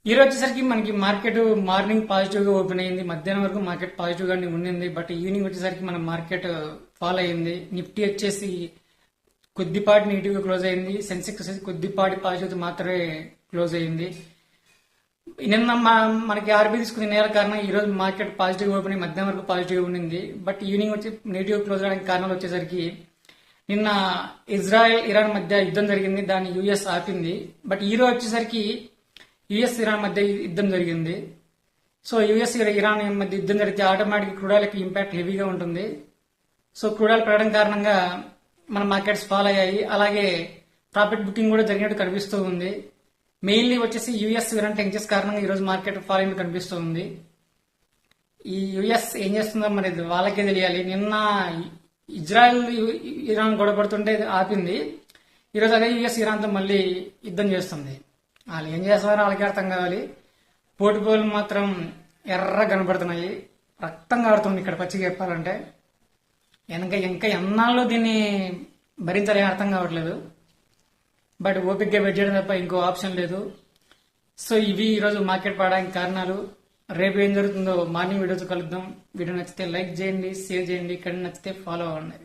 ఈ రోజు వచ్చేసరికి మనకి మార్కెట్ మార్నింగ్ పాజిటివ్ గా ఓపెన్ అయింది. మధ్యాహ్నం వరకు మార్కెట్ పాజిటివ్ గానే ఉండింది. బట్ ఈవినింగ్ వచ్చేసరికి మన మార్కెట్ ఫాల్ అయింది. నిఫ్టీ వచ్చేసి కొద్దిపాటి నెగిటివ్ గా క్లోజ్ అయింది. సెన్సెక్స్ వచ్చేసి కొద్దిపాటి పాజిటివ్ మాత్రమే క్లోజ్ అయింది. నిన్న మనకి ఆర్బీ తీసుకున్న నేల కారణం ఈ రోజు మార్కెట్ పాజిటివ్ ఓపెన్ అయ్యి మధ్యాహ్నం వరకు పాజిటివ్ ఉండింది. బట్ ఈవినింగ్ వచ్చి నెగిటివ్ క్లోజ్ అవడానికి కారణాలు వచ్చేసరికి నిన్న ఇజ్రాయెల్ ఇరాన్ మధ్య యుద్ధం జరిగింది. దాన్ని యుఎస్ ఆపింది. బట్ ఈ రోజు వచ్చేసరికి యుఎస్ ఇరాన్ మధ్య యుద్ధం జరిగింది. సో యుఎస్ ఇరాన్ మధ్య యుద్ధం జరిగితే ఆటోమేటిక్ క్రూడ్ ఆయిల్కి ఇంపాక్ట్ హెవీగా ఉంటుంది. సో క్రూడ్ ఆయిల్ పెరగడం కారణంగా మన మార్కెట్స్ ఫాల్ అయ్యాయి. అలాగే ప్రాఫిట్ బుకింగ్ కూడా జరిగినట్టు కనిపిస్తూ ఉంది. మెయిన్లీ వచ్చేసి యుఎస్ ఇరాన్ టెన్షన్స్ కారణంగా ఈ రోజు మార్కెట్ ఫాల్ అయినట్టు కనిపిస్తూ ఉంది. ఈ యుఎస్ ఏం చేస్తుందో మరి వాళ్ళకే తెలియాలి. నిన్న ఇజ్రాయెల్ ఇరాన్ గొడవ పడుతుంటే ఆపింది. ఈరోజు అదే యుఎస్ ఇరాన్తో మళ్ళీ యుద్ధం చేస్తుంది. వాళ్ళు ఏం చేస్తారో వాళ్ళకి అర్థం కావాలి. పోటుపోలు మాత్రం ఎర్ర కనపడుతున్నాయి. రక్తం కారుతుంది ఇక్కడ పచ్చిగా చెప్పాలంటే. ఇంకా ఎన్నాళ్ళు దీన్ని భరించాలని అర్థం కావట్లేదు. బట్ ఓపిక్గా వెయిట్ చేయడం తప్ప ఇంకో ఆప్షన్ లేదు. సో ఇవి ఈరోజు మార్కెట్ పడడానికి కారణాలు. రేపు ఏం జరుగుతుందో మార్నింగ్ వీడియోతో కలుద్దాం. వీడియో నచ్చితే లైక్ చేయండి, షేర్ చేయండి. ఇక్కడ నచ్చితే ఫాలో అవ్వండి.